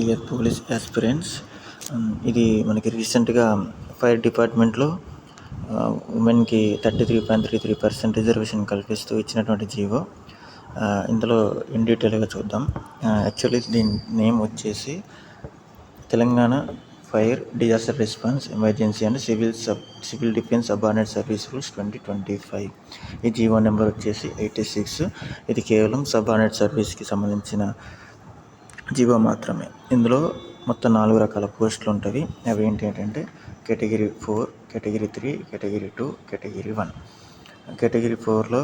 Dear police aspirants, ఇది మనకి రీసెంట్గా ఫైర్ డిపార్ట్మెంట్లో ఉమెన్కి 33.33% రిజర్వేషన్ కల్పిస్తూ ఇచ్చినటువంటి జీవో. ఇందులో ఇన్ డీటెయిల్గా చూద్దాం. యాక్చువల్లీ దీని నేమ్ వచ్చేసి Telangana fire disaster response emergency and civil defence subordinate service rules 2025. ఈ జీవో నెంబర్ వచ్చేసి 86. ఇది కేవలం సబార్డినేట్ సర్వీస్కి సంబంధించిన జీవో మాత్రమే. ఇందులో మొత్తం 4 రకాల పోస్టులు ఉంటాయి. అవి ఏంటంటే category 4, category 3, category 2, category 1. Category 4లో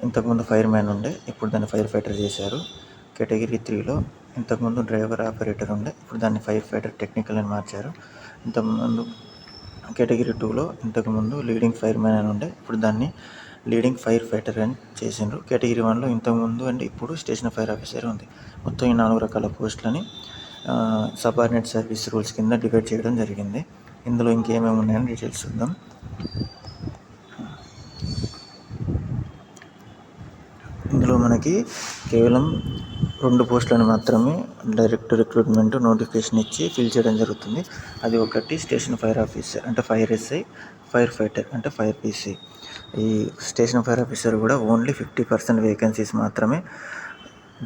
ఇంతకుముందు ఫైర్ మ్యాన్ ఉండే, ఇప్పుడు దాన్ని ఫైర్ ఫైటర్ చేశారు. కేటగిరీ 3లో ఇంతకుముందు డ్రైవర్ ఆపరేటర్ ఉండే, ఇప్పుడు దాన్ని ఫైర్ ఫైటర్ టెక్నికల్ అని మార్చారు. ఇంతకుముందు కేటగిరీ 2లో ఇంతకుముందు లీడింగ్ ఫైర్ మ్యాన్ అని ఉండే, ఇప్పుడు దాన్ని లీడింగ్ ఫైర్ ఫైటర్ అని చేసిండ్రు. కేటగిరీ 1లో ఇంతకుముందు అండ్ ఇప్పుడు స్టేషన్ ఫైర్ ఆఫీసర్ ఉంది. మొత్తం ఈ 4 రకాల పోస్టులని సబార్డినేట్ సర్వీస్ రూల్స్ కింద డివైడ్ చేయడం జరిగింది. ఇందులో ఇంకేమేమి ఉన్నాయని డీటెయిల్స్ చూద్దాం. ఇందులో మనకి కేవలం 2 పోస్టులను మాత్రమే డైరెక్ట్ రిక్రూట్మెంట్ నోటిఫికేషన్ ఇచ్చి ఫిల్ చేయడం జరుగుతుంది. అది ఒకటి స్టేషన్ ఫైర్ ఆఫీసర్ అంటే ఫైర్ ఎస్ఐ, ఫైర్ ఫైటర్ అంటే ఫైర్ పీసీ. ఈ స్టేషన్ ఫైర్ ఆఫీసర్ కూడా ఓన్లీ 50% వేకెన్సీస్ మాత్రమే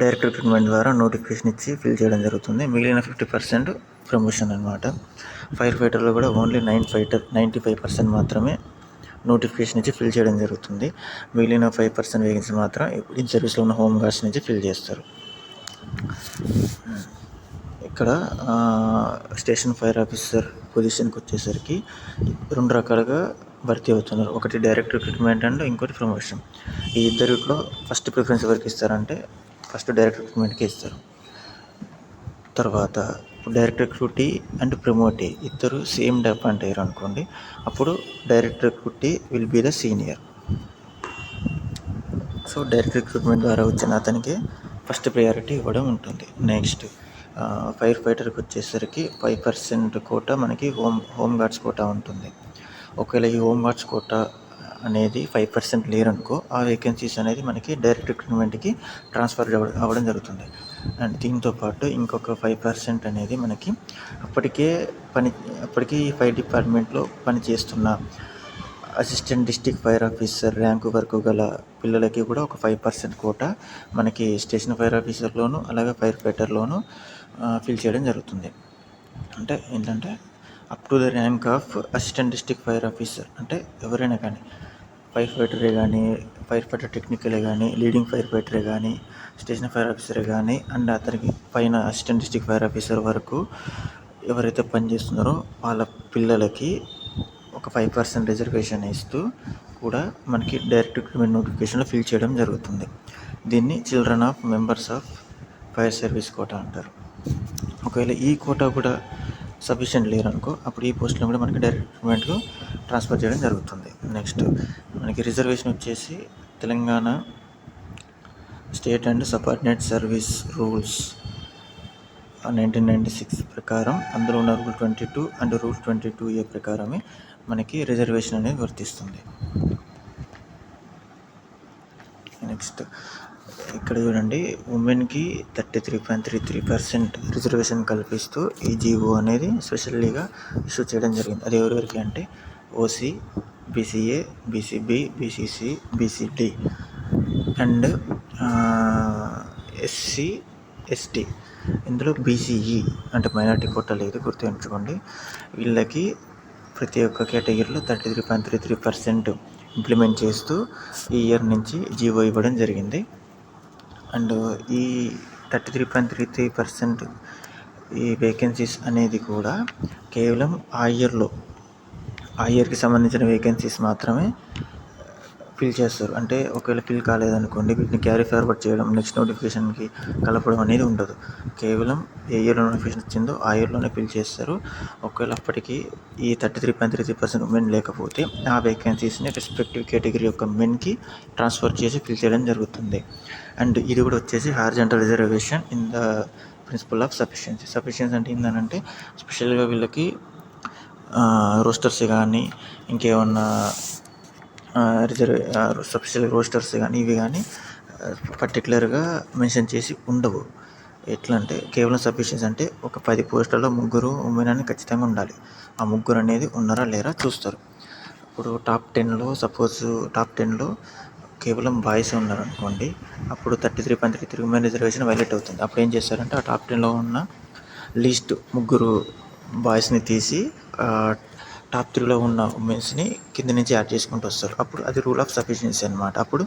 డైరెక్ట్ రిక్రూట్మెంట్ ద్వారా నోటిఫికేషన్ ఇచ్చి ఫిల్ చేయడం జరుగుతుంది. మిగిలిన 50% ప్రమోషన్ అనమాట. ఫైర్ ఫైటర్లో కూడా ఓన్లీ 95% మాత్రమే నోటిఫికేషన్ ఇచ్చి ఫిల్ చేయడం జరుగుతుంది. మిగిలిన 5% వేకెన్సీ మాత్రం ఇన్ సర్వీస్లో ఉన్న హోమ్ గార్డ్స్ నుంచి ఫిల్ చేస్తారు. ఇక్కడ స్టేషన్ ఫైర్ ఆఫీసర్ పొజిషన్కి వచ్చేసరికి 2 రకాలుగా భర్తీ అవుతున్నారు. ఒకటి డైరెక్ట్ రిక్రూట్మెంట్ అండ్ ఇంకోటి ప్రమోషన్. ఈ ఇద్దరిలో ఫస్ట్ ప్రిఫరెన్స్ ఎవరికి ఇస్తారంటే ఫస్ట్ డైరెక్ట్ రిక్రూట్మెంట్కి ఇస్తారు. తర్వాత డైరెక్ట్ రిక్రూటీ అండ్ ప్రమోటీ ఇద్దరు సేమ్ అపాయింట్ అయ్యారు అనుకోండి, అప్పుడు direct recruitee will be the senior. So direct recruitment ద్వారా వచ్చిన అతనికి ఫస్ట్ ప్రయారిటీ ఇవ్వడం ఉంటుంది. నెక్స్ట్ ఫైర్ ఫైటర్కి వచ్చేసరికి 5% కోటా మనకి హోమ్ గార్డ్స్ కోటా ఉంటుంది. ఒకవేళ ఈ హోమ్ గార్డ్స్ కోటా అనేది 5% లేరనుకో, ఆ వేకెన్సీస్ అనేది మనకి డైరెక్ట్ రిక్రూట్మెంట్కి ట్రాన్స్ఫర్ అవ్వడం జరుగుతుంది. అండ్ దీంతోపాటు ఇంకొక 5% అనేది మనకి అప్పటికీ ఫైర్ డిపార్ట్మెంట్లో పనిచేస్తున్న assistant district fire officer rank వరకు గల పిల్లలకి కూడా ఒక 5% కోటా మనకి స్టేషన్ ఫైర్ ఆఫీసర్లోను అలాగే ఫైర్ ఫైటర్లోను ఫిల్ చేయడం జరుగుతుంది. అంటే ఏంటంటే up to the rank of assistant district fire officer, అంటే ఎవరైనా కానీ ఫైర్ ఫైటరే కానీ, ఫైర్ ఫైటర్ టెక్నికలే కానీ, లీడింగ్ ఫైర్ ఫైటరే కానీ, స్టేషన్ ఫైర్ ఆఫీసరే కానీ అండ్ అతనికి పైన అసిస్టెంట్ డిస్ట్రిక్ట్ ఫైర్ ఆఫీసర్ వరకు ఎవరైతే పనిచేస్తున్నారో వాళ్ళ పిల్లలకి ఒక 5% రిజర్వేషన్ ఇస్తూ కూడా మనకి డైరెక్ట్ రిక్రూట్మెంట్ నోటిఫికేషన్లో ఫిల్ చేయడం జరుగుతుంది. దీన్ని children of members of fire service quota అంటారు. ఒకవేళ ఈ కోటా కూడా సఫిషియెంట్ లేరనుకో, అప్పుడు ఈ పోస్టులను కూడా మనకి డైరెక్ట్ రిక్రూట్మెంట్లో ట్రాన్స్ఫర్ చేయడం జరుగుతుంది. నెక్స్ట్ మనకి రిజర్వేషన్ వచ్చేసి Telangana state and subordinate service rules 1996 ప్రకారం, అందులో ఉన్న రూల్ 22 అండ్ రూల్ 22A ప్రకారమే మనకి రిజర్వేషన్ అనేది వర్తిస్తుంది. నెక్స్ట్ ఇక్కడ చూడండి, ఉమెన్కి 33.33% రిజర్వేషన్ కల్పిస్తూ ఈ జీవో అనేది స్పెషల్లీగా ఇష్యూ చేయడం జరిగింది. అది ఎవరెవరికి అంటే OC, BCA, BCB, BCC, BCD and SC, ST. ఇందులో బీసీఈ అంటే మైనారిటీ కోటా లేదు, గుర్తుంచుకోండి. వీళ్ళకి ప్రతి ఒక్క కేటగిరీలో 33.33% ఇంప్లిమెంట్ చేస్తూ ఈ ఇయర్ నుంచి జీవో ఇవ్వడం జరిగింది. అండ్ ఈ 33.33% ఈ వేకెన్సీస్ అనేది కూడా కేవలం ఆ ఇయర్కి సంబంధించిన వేకెన్సీస్ మాత్రమే ఫిల్ చేస్తారు. అంటే ఒకవేళ ఫిల్ కాలేదనుకోండి, వీటిని క్యారీ ఫార్వర్డ్ చేయడం, నెక్స్ట్ నోటిఫికేషన్కి కలపడం అనేది ఉండదు. కేవలం ఏ ఇయర్లో నోటిఫికేషన్ వచ్చిందో ఆ ఇయర్లోనే ఫిల్ చేస్తారు. ఒకవేళ అప్పటికి ఈ 33.33% ఉమెన్ లేకపోతే ఆ వేకెన్సీస్ని రెస్పెక్టివ్ కేటగిరీ యొక్క మెన్కి ట్రాన్స్ఫర్ చేసి ఫిల్ చేయడం జరుగుతుంది. అండ్ ఇది కూడా వచ్చేసి horizontal reservation in the principle of sufficiency. Sufficiency అంటే ఏంటంటే స్పెషల్గా వీళ్ళకి రోస్టర్స్ కానీ ఇంకేమన్నా స్పెషల్ రోస్టర్స్ కానీ ఇవి కానీ పర్టికులర్గా మెన్షన్ చేసి ఉండవు. ఎట్లా అంటే కేవలం సఫిషియన్సీ అంటే ఒక 10 పోస్టులలో ముగ్గురు ఉమెన్ అని ఖచ్చితంగా ఉండాలి. ఆ ముగ్గురు అనేది ఉన్నారా లేరా చూస్తారు. ఇప్పుడు టాప్ 10లో సపోజ్ టాప్ 10లో కేవలం బాయ్స్ ఉన్నారనుకోండి, అప్పుడు 33.33 ఉమెన్ రిజర్వేషన్ వైలేట్ అవుతుంది. అప్పుడు ఏం చేస్తారంటే ఆ టాప్ 10లో ఉన్న లీస్ట్ ముగ్గురు బాయ్స్ని తీసి టాప్ 3లో ఉన్న ఉమెన్స్ని కింద నుంచి యాడ్ చేసుకుంటూ వస్తారు. అప్పుడు అది రూల్ ఆఫ్ సఫిషియన్సీ అనమాట. అప్పుడు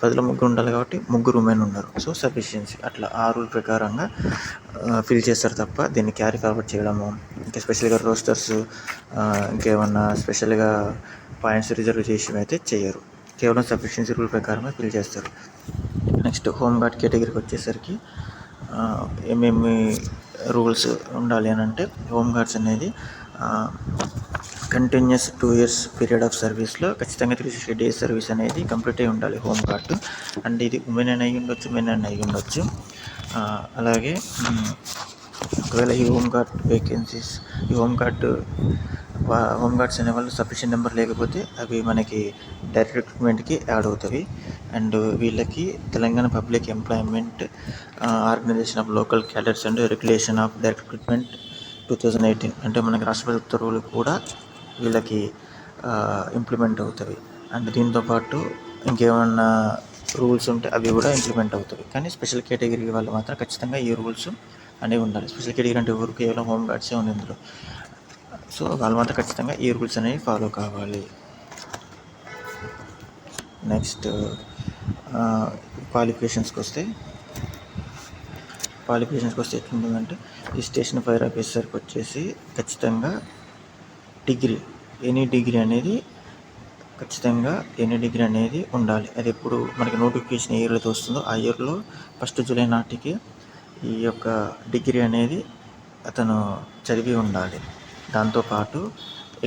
10లో ముగ్గురు ఉండాలి కాబట్టి ముగ్గురు ఉమెన్ ఉన్నారు, సో సఫిషియన్సీ. అట్లా ఆ రూల్ ప్రకారంగా ఫిల్ చేస్తారు తప్ప దీన్ని క్యారీ ఫార్వర్డ్ చేయడము, ఇంకా స్పెషల్గా రోస్టర్స్ ఇంకేమన్నా స్పెషల్గా పాయింట్స్ రిజర్వ్ చేసి అయితే చేయరు. కేవలం సఫిషియన్సీ రూల్ ప్రకారమే ఫిల్ చేస్తారు. నెక్స్ట్ హోమ్ గార్డ్ కేటగిరీకి వచ్చేసరికి ఏమేమి రూల్స్ ఉండాలి అని అంటే, హోమ్ గార్డ్స్ అనేది కంటిన్యూస్ 2 years పీరియడ్ ఆఫ్ సర్వీస్లో ఖచ్చితంగా 360 days సర్వీస్ అనేది కంప్లీట్ అయి ఉండాలి హోమ్ గార్డ్. అండ్ ఇది ఉమెన్ అని అయి ఉండొచ్చు, మెన్ అని అయి ఉండొచ్చు. అలాగే ఒకవేళ ఈ హోమ్ గార్డ్ వేకెన్సీస్, ఈ హోమ్ గార్డ్స్ అనే వాళ్ళు సఫిషియెంట్ నెంబర్ లేకపోతే అవి మనకి డైరెక్ట్ రిక్రూట్మెంట్కి యాడ్ అవుతాయి. అండ్ వీళ్ళకి Telangana public employment organization of local cadres and regulation of direct recruitment 2018 అంటే మనకి రాష్ట్రపతి ఉత్తర్వులు కూడా వీళ్ళకి ఇంప్లిమెంట్ అవుతాయి. అండ్ దీంతోపాటు ఇంకేమన్నా రూల్స్ ఉంటే అవి కూడా ఇంప్లిమెంట్ అవుతాయి. కానీ స్పెషల్ కేటగిరీ వాళ్ళు మాత్రం ఖచ్చితంగా ఈ రూల్స్ అనేవి ఉండాలి. స్పెషల్ కేటగిరీ అంటే ఎవరు, కేవలం హోమ్ గార్డ్సే ఉంది ఇందులో. సో వాళ్ళు మాత్రం ఖచ్చితంగా ఈ రూల్స్ అనేవి ఫాలో కావాలి. నెక్స్ట్ క్వాలిఫికేషన్స్కి వస్తే ఎట్లుంటుందంటే, ఈ స్టేషన్ ఫైర్ ఆఫీసర్కి వచ్చేసి ఖచ్చితంగా ఎనీ డిగ్రీ అనేది ఉండాలి. అది ఎప్పుడు మనకి నోటిఫికేషన్ ఏ ఇయర్లో వస్తుందో ఆ ఇయర్లో 1 July నాటికి ఈ యొక్క డిగ్రీ అనేది అతను చదివి ఉండాలి. దాంతోపాటు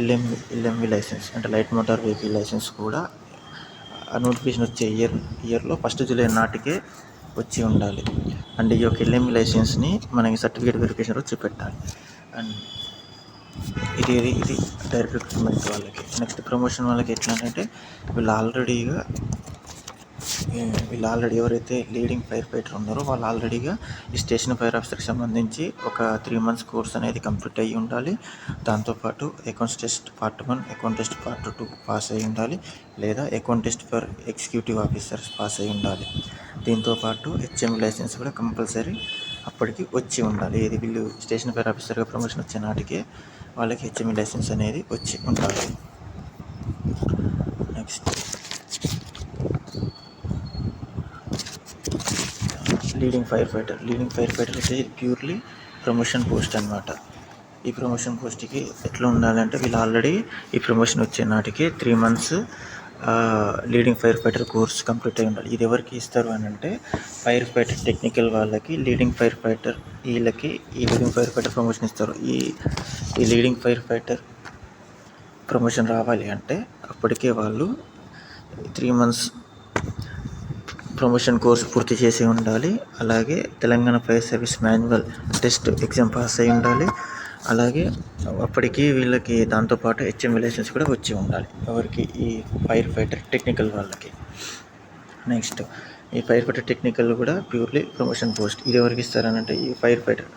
ఎల్ఎంవి లైసెన్స్ అంటే లైట్ మోటార్ వెహికల్ లైసెన్స్ కూడా ఆ నోటిఫికేషన్ వచ్చే ఇయర్లో 1 July నాటికే వచ్చి ఉండాలి. అండ్ ఈ యొక్క ఎల్ఎంవి లైసెన్స్ని మనకి సర్టిఫికేట్ వెరిఫికేషన్ రోజు చూపెట్టాలి. అండ్ ఇది డైరెక్ట్ రిక్రూట్మెంట్ వాళ్ళకి. నెక్స్ట్ ప్రమోషన్ వాళ్ళకి ఎట్లా అంటే, వీళ్ళు ఆల్రెడీ ఎవరైతే లీడింగ్ ఫైర్ ఫైటర్ ఉన్నారో వాళ్ళు ఆల్రెడీగా ఈ స్టేషన్ ఫైర్ ఆఫీసర్కి సంబంధించి ఒక 3 months కోర్స్ అనేది కంప్లీట్ అయ్యి ఉండాలి. దాంతోపాటు accounts test part 1, account test part 2 pass అయ్యి ఉండాలి, లేదా account test for executive officers pass అయ్యి ఉండాలి. దీంతోపాటు హెచ్ఎం లైసెన్స్ కూడా కంపల్సరీ అప్పటికి వచ్చి ఉండాలి. ఇది వీళ్ళు స్టేషన్ ఫైర్ ఆఫీసర్గా ప్రమోషన్ వచ్చే నాటికే వాళ్ళకి హెచ్ఎంఈ లైసెన్స్ అనేది వచ్చి ఉండాలి. నెక్స్ట్ లీడింగ్ ఫైర్ ఫైటర్ అయితే ప్యూర్లీ ప్రమోషన్ పోస్ట్ అనమాట. ఈ ప్రమోషన్ పోస్ట్కి ఎట్లా ఉండాలంటే, వీళ్ళు ఆల్రెడీ ఈ ప్రమోషన్ వచ్చే నాటికి 3 months leading fire fighter course complete అయి ఉండాలి. ఇది ఎవరికి ఇస్తారు అని అంటే, ఫైర్ ఫైటర్ టెక్నికల్ వాళ్ళకి లీడింగ్ ఫైర్ ఫైటర్ వీళ్ళకి ఈ లీడింగ్ ఫైర్ ఫైటర్ ప్రమోషన్ ఇస్తారు. ఈ లీడింగ్ ఫైర్ ఫైటర్ ప్రమోషన్ రావాలి అంటే అప్పటికే వాళ్ళు 3 months ప్రమోషన్ కోర్సు పూర్తి చేసి ఉండాలి. అలాగే Telangana fire service manual test exam pass అయి ఉండాలి. అలాగే అప్పటికి వీళ్ళకి దాంతోపాటు హెచ్ఎంఈ లైసెన్స్ కూడా వచ్చి ఉండాలి. ఎవరికి, ఈ ఫైర్ ఫైటర్ టెక్నికల్ వాళ్ళకి. నెక్స్ట్ ఈ ఫైర్ ఫైటర్ టెక్నికల్ కూడా ప్యూర్లీ ప్రమోషన్ పోస్ట్. ఇది ఎవరికి ఇస్తారనంటే, ఈ ఫైర్ ఫైటర్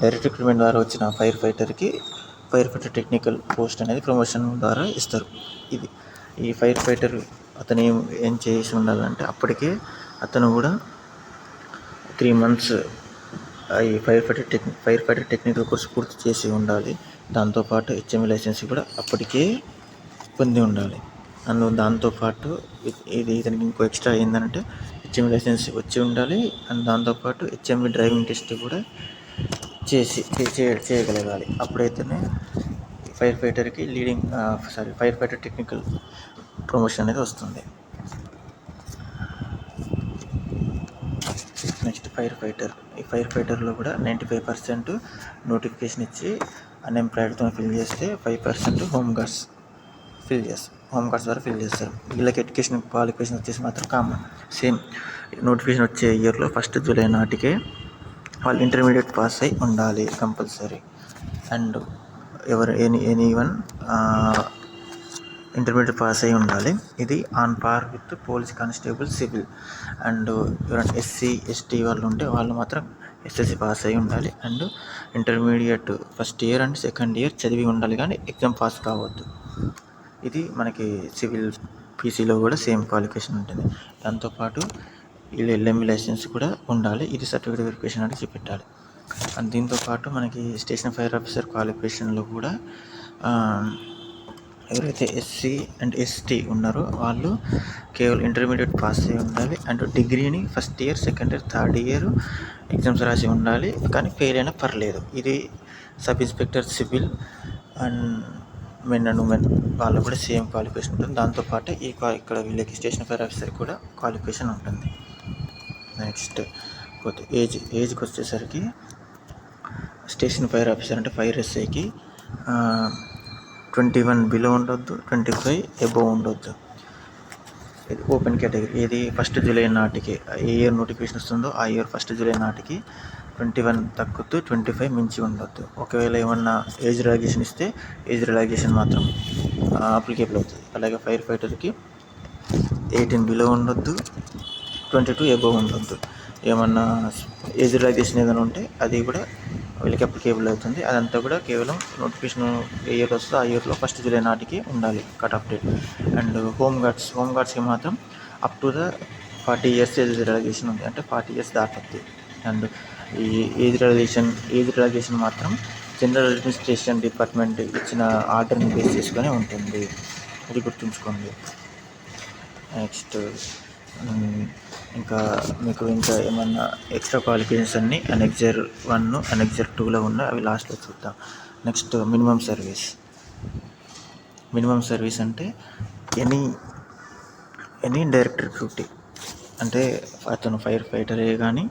డైరెక్ట్ రిక్రూట్మెంట్ ద్వారా వచ్చిన ఫైర్ ఫైటర్కి ఫైర్ ఫైటర్ టెక్నికల్ పోస్ట్ అనేది ప్రమోషన్ ద్వారా ఇస్తారు. ఈ ఫైర్ ఫైటర్ అతను ఏం చేసి ఉండాలంటే, అప్పటికే అతను కూడా 3 months ఈ ఫైర్ ఫైటర్ టెక్నికల్ కోర్స్ పూర్తి చేసి ఉండాలి. దాంతోపాటు హెచ్ఎంఈ లైసెన్స్ కూడా అప్పటికే పొంది ఉండాలి. దాంతోపాటు ఇతనికి ఇంకో ఎక్స్ట్రా ఏంటంటే, హెచ్ఎంఈ లైసెన్స్ వచ్చి ఉండాలి. అండ్ దాంతోపాటు హెచ్ఎంఈ డ్రైవింగ్ టెస్ట్ కూడా చేయగలగాలి. అప్పుడైతేనే ఫైర్ ఫైటర్కి ఫైర్ ఫైటర్ టెక్నికల్ ప్రమోషన్ అనేది వస్తుంది. నెక్స్ట్ ఈ ఫైర్ ఫైటర్లో కూడా 95% నోటిఫికేషన్ ఇచ్చి అన్ఎంప్లాయిడ్తో ఫిల్ చేస్తే 5% హోమ్ గార్డ్స్ ద్వారా ఫిల్ చేస్తారు. వీళ్ళకి ఎడ్యుకేషన్ క్వాలిఫికేషన్ వచ్చేసి మాత్రం కామన్ సేమ్. నోటిఫికేషన్ వచ్చే ఇయర్లో 1 July నాటికే వాళ్ళు ఇంటర్మీడియట్ పాస్ అయి ఉండాలి compulsory. And anyone intermediate pass అయి ఉండాలి. ఇది on par with police constable civil. And ఎవరైనా SC ST వాళ్ళు ఉంటే వాళ్ళు మాత్రం ఎస్ఎస్సి పాస్ అయి ఉండాలి and intermediate first year and second year చదివి ఉండాలి, కానీ ఎగ్జామ్ పాస్ కావద్దు. ఇది మనకి సివిల్ పీసీలో కూడా సేమ్ క్వాలిఫికేషన్ ఉంటుంది. దాంతోపాటు వీళ్ళు ఎల్ఎంఈ లైసెన్స్ కూడా ఉండాలి. ఇది సర్టిఫికేట్ వెరిఫికేషన్ అంటే చూపెట్టాలి. అండ్ దీంతోపాటు మనకి స్టేషన్ ఫైర్ ఆఫీసర్ క్వాలిఫికేషన్లో కూడా ఎవరైతే ఎస్సీ అండ్ ఎస్టీ ఉన్నారో వాళ్ళు కేవలం ఇంటర్మీడియట్ పాస్ అయి ఉండాలి అండ్ డిగ్రీని first year, second year, third year exams రాసి ఉండాలి, కానీ ఫెయిల్ అయినా పర్లేదు. ఇది sub inspector civil and men and women వాళ్ళు కూడా సేమ్ క్వాలిఫికేషన్ ఉంటుంది. దాంతోపాటు ఇక్కడ వీళ్ళకి స్టేషన్ ఫైర్ ఆఫీసర్ కూడా క్వాలిఫికేషన్ ఉంటుంది. నెక్స్ట్ పోతే ఏజ్కి వచ్చేసరికి స్టేషన్ ఫైర్ ఆఫీసర్ అంటే ఫైర్ ఎస్ఐకి 21 బిలో ఉండొద్దు, 25 ఎబోవ్ ఉండొద్దు. ఇది ఓపెన్ కేటగిరీ. ఇది 1 జూలై నాటికి ఏ ఇయర్ నోటిఫికేషన్ వస్తుందో ఆ ఇయర్ 1 జూలై నాటికి 21 తగ్గుతూ 25 మించి ఉండొద్దు. ఒకవేళ ఏమన్నా ఏజ్ రిలాక్సేషన్ ఇస్తే ఏజ్ రిలాక్సేషన్ మాత్రం అప్లికేబుల్ అవుతుంది. అలాగే ఫైర్ ఫైటర్కి 18 బిలో ఉండొద్దు, 22 ఎబోవ్ ఉండొద్దు. ఏమన్నా ఏజ్ రిలాక్సేషన్ ఏదైనా ఉంటే అది కూడా వీళ్ళకి అప్లికేబుల్ అవుతుంది. అదంతా కూడా కేవలం నోటిఫికేషన్ ఏ ఇయర్ వస్తుందో ఆ ఇయర్లో 1 జూలై నాటికి ఉండాలి cut off date. And home గార్డ్స్కి మాత్రం up to the 40 years age relaxation ఉంది, అంటే 40 ఇయర్స్ దాటద్ది. అండ్ ఈ ఏజ్ రిలాక్సేషన్ మాత్రం జనరల్ అడ్మినిస్ట్రేషన్ డిపార్ట్మెంట్ ఇచ్చిన ఆర్డర్ని బేస్ చేసుకొని ఉంటుంది. అది గుర్తుంచుకోండి. నెక్స్ట్ ఇంకా మీకు ఇంకా ఏమన్నా ఎక్స్ట్రా క్వాలిఫికేషన్స్ అన్నీ అనెక్జర్ 1, అనెక్జర్ 2లో ఉన్న అవి లాస్ట్లో చూద్దాం. నెక్స్ట్ మినిమం సర్వీస్ అంటే ఎనీ డైరెక్ట్ రిక్రూటీ, అంటే అతను ఫైర్ ఫైటరే కానీ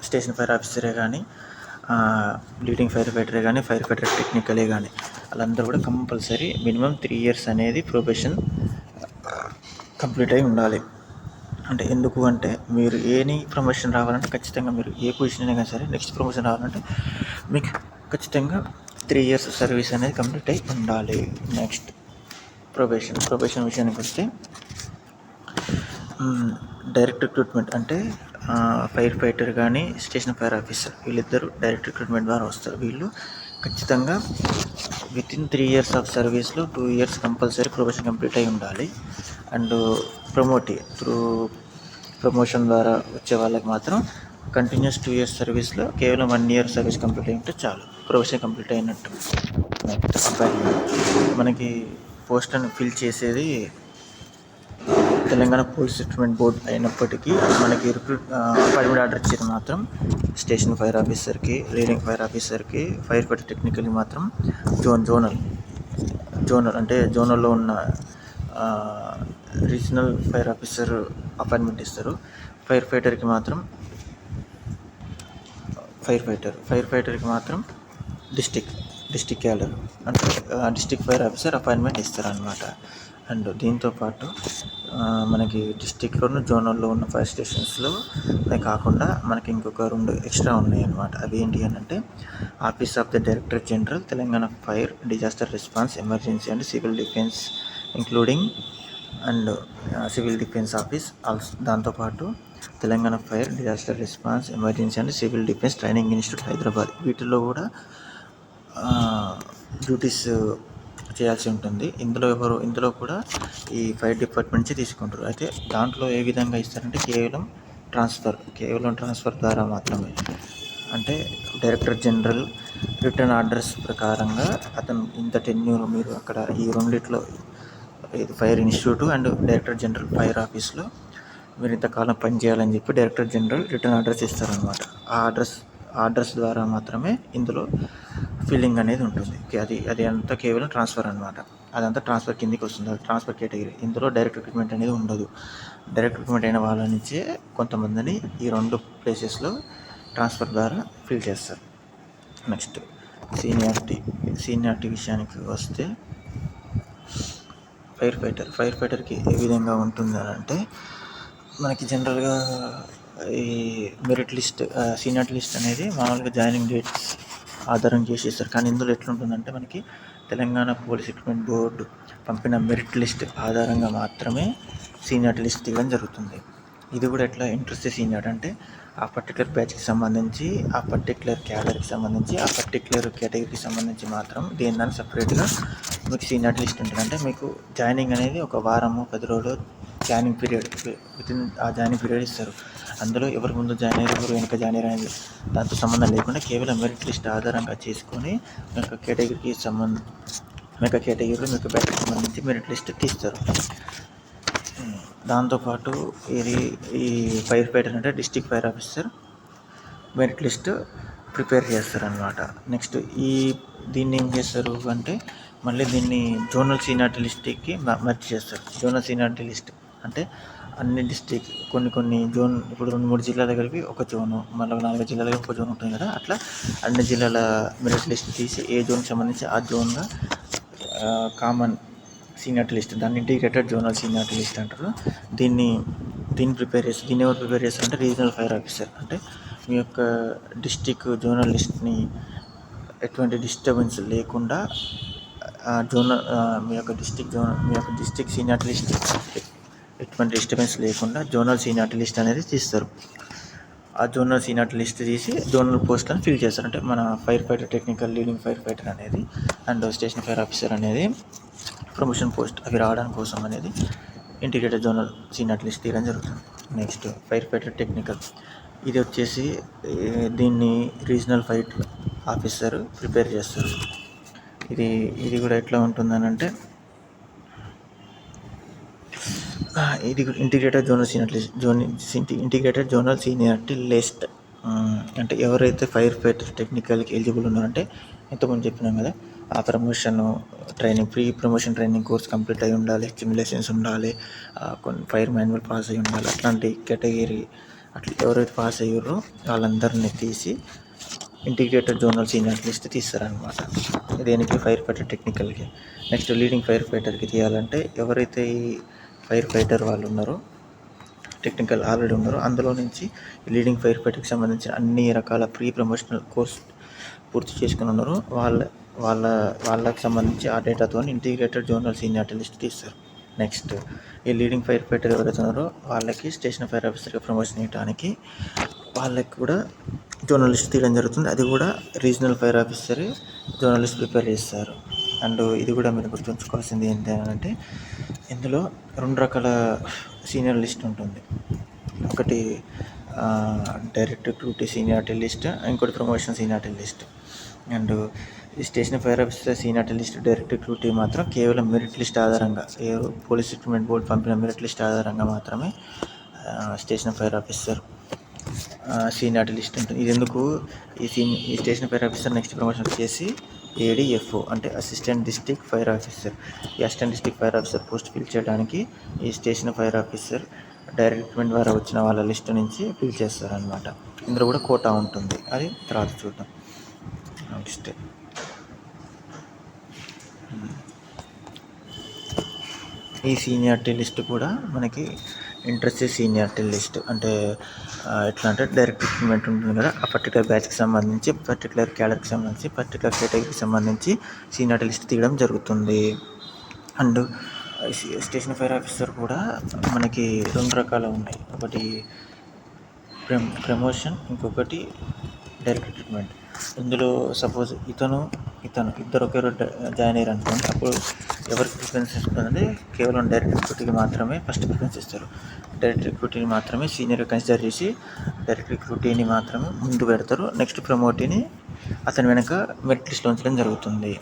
స్టేషన్ ఫైర్ ఆఫీసరే కానీ లీడింగ్ ఫైర్ ఫైటరే కానీ ఫైర్ ఫైటర్ టెక్నికలే కానీ వాళ్ళందరూ కూడా కంపల్సరీ మినిమం 3 years అనేది ప్రొబేషన్ కంప్లీట్ అయి ఉండాలి. అంటే ఎందుకు అంటే మీరు ఏని ప్రమోషన్ రావాలంటే ఖచ్చితంగా మీరు ఏ పొజిషన్ అయినా కానీ సరే నెక్స్ట్ ప్రమోషన్ రావాలంటే మీకు ఖచ్చితంగా 3 years సర్వీస్ అనేది కంప్లీట్ అయి ఉండాలి. నెక్స్ట్ ప్రొబేషన్ విషయానికి వస్తే డైరెక్ట్ రిక్రూట్మెంట్ అంటే ఫైర్ ఫైటర్ కానీ స్టేషన్ ఫైర్ ఆఫీసర్ వీళ్ళిద్దరూ డైరెక్ట్ రిక్రూట్మెంట్ ద్వారా వస్తారు. వీళ్ళు ఖచ్చితంగా వితిన్ 3 years ఆఫ్ సర్వీస్లో 2 years కంపల్సరీ ప్రొబేషన్ కంప్లీట్ అయి ఉండాలి. అండ్ ప్రమోషన్ ద్వారా వచ్చే వాళ్ళకి మాత్రం కంటిన్యూస్ 2 years సర్వీస్లో కేవలం 1 year సర్వీస్ కంప్లీట్ అయి ఉంటే చాలు, ప్రొబేషన్ కంప్లీట్ అయినట్టు. అపాయింట్మెంట్ మనకి పోస్ట్ అని ఫిల్ చేసేది తెలంగాణ పోలీస్ రిక్రూట్మెంట్ బోర్డ్ అయినప్పటికీ మనకి అపాయింట్మెంట్ ఆర్డర్ ఇచ్చేది మాత్రం స్టేషన్ ఫైర్ ఆఫీసర్కి, లీడింగ్ ఫైర్ ఆఫీసర్కి, ఫైర్ ఫైటర్ టెక్నికల్కి మాత్రం జోనల్ అంటే జోనల్లో ఉన్న రీజనల్ ఫైర్ ఆఫీసర్ అపాయింట్మెంట్ ఇస్తారు. ఫైర్ ఫైటర్కి మాత్రం డిస్టిక్ క్యాడర్ అంటే డిస్టిక్ ఫైర్ ఆఫీసర్ అపాయింట్మెంట్ ఇస్తారనమాట. అండ్ దీంతోపాటు మనకి డిస్టిక్లోను జోనల్లో ఉన్న ఫైర్ స్టేషన్స్లో కాకుండా మనకి ఇంకొక 2 ఎక్స్ట్రా ఉన్నాయి అన్నమాట. అవి ఏంటి అని అంటే office of the director general Telangana fire disaster response emergency and civil defence including and civil defence office also. దాంతోపాటు Telangana fire disaster response emergency and civil defence training institute Hyderabad వీటిల్లో కూడా డ్యూటీస్ చేయాల్సి ఉంటుంది. ఇందులో కూడా ఈ ఫైర్ డిపార్ట్మెంట్ నుంచి తీసుకుంటారు. అయితే దాంట్లో ఏ విధంగా ఇస్తారంటే కేవలం ట్రాన్స్ఫర్ ద్వారా మాత్రమే. అంటే డైరెక్టర్ జనరల్ రిటర్న్ ఆర్డర్స్ ప్రకారంగా అతను ఇంత టెన్యూర్ మీరు అక్కడ ఈ రెండిట్లో ఇది fire institute and director general fire ఆఫీస్లో మీరు ఇంతకాలం పనిచేయాలని చెప్పి డైరెక్టర్ జనరల్ రిటర్న్ ఆర్డర్స్ ఇస్తారనమాట. ఆ ఆర్డర్స్ ద్వారా మాత్రమే ఇందులో ఫిల్లింగ్ అనేది ఉంటుంది. అది అంతా కేవలం ట్రాన్స్ఫర్ అనమాట. అదంతా ట్రాన్స్ఫర్ కిందికి వస్తుంది, అది ట్రాన్స్ఫర్ కేటగిరీ. ఇందులో డైరెక్ట్ రిక్రూట్మెంట్ అనేది ఉండదు. డైరెక్ట్ రిక్రూట్మెంట్ అయిన వాళ్ళ నుంచే కొంతమందిని ఈ 2 ప్లేసెస్లో ట్రాన్స్ఫర్ ద్వారా ఫిల్ చేస్తారు. నెక్స్ట్ సీనియారిటీ విషయానికి వస్తే ఫైర్ ఫైటర్కి ఏ విధంగా ఉంటుంది అని అంటే మనకి జనరల్గా ఈ మెరిట్ లిస్ట్ సీనియారిటీ లిస్ట్ అనేది మామూలుగా జాయినింగ్ డేట్స్ ఆధారం చేసేస్తారు. కానీ ఇందులో ఎట్లుంటుందంటే మనకి తెలంగాణ పోలీస్ రిక్రూట్మెంట్ బోర్డు పంపిన మెరిట్ లిస్ట్ ఆధారంగా మాత్రమే సీనియారిటీ లిస్ట్ ఇవ్వడం జరుగుతుంది. ఇది కూడా ఎట్లా ఇంట్రెస్ట్ సీనియర్ అంటే ఆ పర్టికులర్ బ్యాచ్కి సంబంధించి, ఆ పర్టికులర్ క్యాడర్కి సంబంధించి, ఆ పర్టికులర్ కేటగిరీకి సంబంధించి మాత్రం దాన్ని సపరేట్గా మీకు సీనియర్ లిస్ట్ ఉంటుంది. అంటే మీకు జాయినింగ్ అనేది ఒక వారము 10 రోజులు జాయినింగ్ పీరియడ్, వితిన్ ఆ జాయినింగ్ పీరియడ్ ఇస్తారు. అందులో ఎవరు ముందు జాయిన్ అయ్యారు, ఎవరు వెనక జాయిన్ అయ్యారు అనేది దాంతో సంబంధం లేకుండా కేవలం మెరిట్ లిస్ట్ ఆధారంగా చేసుకొని మీకు కేటగిరీకి మీకు కేటగిరీలో మీకు బ్యాచ్కి సంబంధించి మెరిట్ లిస్ట్ తీస్తారు. దాంతోపాటు ఈ ఫైర్ ఫైటర్ అంటే district fire officer merit list prepare చేస్తారనమాట. నెక్స్ట్ దీన్ని ఏం చేస్తారు అంటే మళ్ళీ దీన్ని జోనల్ సీనియారిటీ లిస్ట్కి మర్చి చేస్తారు. జోనల్ సీనియారిటీ లిస్ట్ అంటే అన్ని డిస్ట్రిక్ట్ కొన్ని జోన్, ఇప్పుడు 2-3 జిల్లాలు కలిపి ఒక జోను, మళ్ళీ 4 జిల్లాలు కలిపి ఒక జోన్ ఉంటుంది కదా, అట్లా అన్ని జిల్లాల మెరిట్ లిస్ట్ తీసి ఏ జోన్కి సంబంధించి ఆ జోన్గా కామన్ సీనియారిటీ లిస్ట్, దాన్ని ఇంటిగ్రేటెడ్ జోనల్ సీనియారిటీ లిస్ట్ అంటారు. దీన్ని ఎవరు ప్రిపేర్ చేస్తారంటే రీజనల్ ఫైర్ ఆఫీసర్. అంటే మీ యొక్క డిస్టిక్ జోనల్ లిస్ట్ని ఎటువంటి డిస్టర్బెన్స్ లేకుండా మీ యొక్క డిస్టిక్ సీనియారిటీ లిస్ట్ ఎటువంటి డిస్టర్బెన్స్ లేకుండా జోనల్ సీనియారిటీ లిస్ట్ అనేది తీస్తారు. ఆ జోనల్ సీనియారిటీ లిస్ట్ తీసి జోనల్ పోస్ట్లను ఫిల్ చేస్తారు. అంటే మన fire fighter technical leading fire fighter అనేది అండ్ స్టేషన్ ఫైర్ ఆఫీసర్ అనేది ప్రమోషన్ పోస్ట్ అవి రావడానికి కోసం అనేది ఇంటిగ్రేటెడ్ జోనల్ సీనియారిటీ లిస్ట్ తీయడం జరుగుతుంది. నెక్స్ట్ ఫైర్ ఫైటర్ టెక్నికల్, ఇది వచ్చేసి దీన్ని రీజనల్ ఫైర్ ఆఫీసర్ ప్రిపేర్ చేస్తారు. ఇది కూడా ఎట్లా ఉంటుందని అంటే ఇది ఇంటిగ్రేటెడ్ జోనల్ సీనియారిటీ లిస్ట్ అంటే ఎవరైతే ఫైర్ ఫైటర్ టెక్నికల్కి ఎలిజిబుల్ ఉన్నారంటే ఇంతకుముందు చెప్పినాం కదా, ఆ pre promotion training course complete అయి ఉండాలి, సిమ్యులేషన్స్ ఉండాలి, కొన్ని ఫైర్ మాన్యువల్ పాస్ అయి ఉండాలి. అట్లాంటి కేటగిరీ అట్లా ఎవరైతే పాస్ అయ్యారో వాళ్ళందరినీ తీసి ఇంటిగ్రేటెడ్ జోనల్ సీనియర్ లిస్ట్ తీస్తారనమాట. దేనికి? ఫైర్ ఫైటర్ టెక్నికల్కి. నెక్స్ట్ లీడింగ్ ఫైర్ ఫైటర్కి తీయాలంటే ఎవరైతే ఈ ఫైర్ ఫైటర్ వాళ్ళు ఉన్నారో, టెక్నికల్ ఆల్రెడీ ఉన్నారో, అందులో నుంచి లీడింగ్ ఫైర్ ఫైటర్కి సంబంధించిన అన్ని రకాల ప్రీ ప్రమోషనల్ కోర్స్ పూర్తి చేసుకుని ఉన్నారో వాళ్ళకి సంబంధించి ఆ డేటాతో ఇంటిగ్రేటెడ్ జోనల్ సీనియారిటీ లిస్ట్ తీస్తారు. నెక్స్ట్ ఈ లీడింగ్ ఫైర్ ఫైటర్ ఎవరైతే ఉన్నారో వాళ్ళకి స్టేషన్ ఫైర్ ఆఫీసర్గా ప్రమోషన్ ఇవ్వడానికి వాళ్ళకి కూడా జర్నలిస్ట్ తీయడం జరుగుతుంది. అది కూడా regional fire officer journalist prepare చేస్తారు. అండ్ ఇది కూడా మీరు గుర్తుంచుకోవాల్సింది ఏంటంటే ఇందులో 2 రకాల సీనియర్ లిస్ట్ ఉంటుంది. ఒకటి డైరెక్ట్ డ్యూటీ సీనియారిటీ లిస్ట్, ఇంకోటి ప్రమోషన్ సీనియారిటీ లిస్ట్. అండ్ ఈ station fire officer seniority list direct duty మాత్రం కేవలం మెరిట్ లిస్ట్ ఆధారంగా, పోలీస్ రిక్రూట్మెంట్ బోర్డు పంపిన మెరిట్ లిస్ట్ ఆధారంగా మాత్రమే station fire officer seniority list ఉంటుంది. ఇది ఎందుకు? ఈ station fire officer next promotion వచ్చేసి ADFO అంటే అసిస్టెంట్ డిస్ట్రిక్ట్ ఫైర్ ఆఫీసర్. ఈ assistant district fire officer post fill చేయడానికి ఈ station fire officer direct recruitment ద్వారా వచ్చిన వాళ్ళ లిస్ట్ నుంచి ఫిల్ చేస్తారనమాట. ఇందులో కూడా కోటా ఉంటుంది, అది తర్వాత చూద్దాం. నెక్స్ట్ ఈ సీనియారిటీ లిస్ట్ కూడా మనకి ఇంట్రెస్ట్ సీనియారిటీ లిస్ట్ అంటే ఎట్లా అంటే డైరెక్ట్ రిక్రూట్మెంట్ ఉంటుంది కదా, ఆ పర్టికులర్ బ్యాచ్కి సంబంధించి, పర్టికులర్ క్యాడర్కి సంబంధించి, పర్టికులర్ కేటగిరీకి సంబంధించి సీనియారిటీ లిస్ట్ తీయడం జరుగుతుంది. అండ్ స్టేషన్ ఫైర్ ఆఫీసర్ కూడా మనకి 2 రకాలు ఉన్నాయి. ఒకటి ప్రమోషన్, ఇంకొకటి డైరెక్ట్ రిక్రూట్మెంట్. ఇందులో సపోజ్ ఇతను ఇద్దరు ఒకేరు జాయిన్ అయ్యారు అనుకోండి, అప్పుడు ఎవరికి ప్రిఫరెన్స్ ఇస్తుందంటే కేవలం డైరెక్ట్ రిక్రూట్కి మాత్రమే ఫస్ట్ ప్రిఫరెన్స్ ఇస్తారు. డైరెక్ట్ రిక్రూట్ని మాత్రమే సీనియర్గా కన్సిడర్ చేసి డైరెక్ట్ రిక్రూట్ని మాత్రమే ముందు పెడతారు. నెక్స్ట్ ప్రమోట్ని అతని వెనక మెరిట్ లిస్ట్లో ఉంచడం జరుగుతుంది.